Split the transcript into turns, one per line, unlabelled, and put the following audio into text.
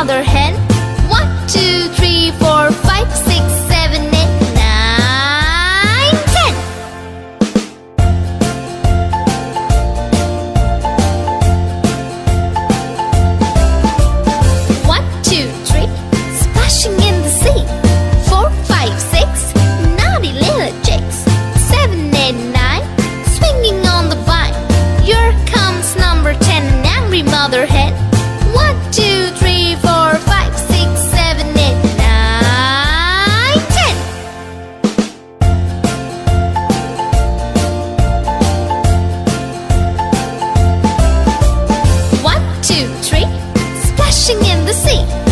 mother hen. 1, 2, 3, 4, 5, 6, 7, 8, 9, 10. 1, 2, 3, splashing in the sea. 4, 5, 6, naughty little chicks. 7, 8, 9, swinging on the vine. Here comes number 10, an angry mother hen. 1, 2, 3, 4, 5, 6, 7, 8, 9, 10. 1, 2, 3, splashing in the sea.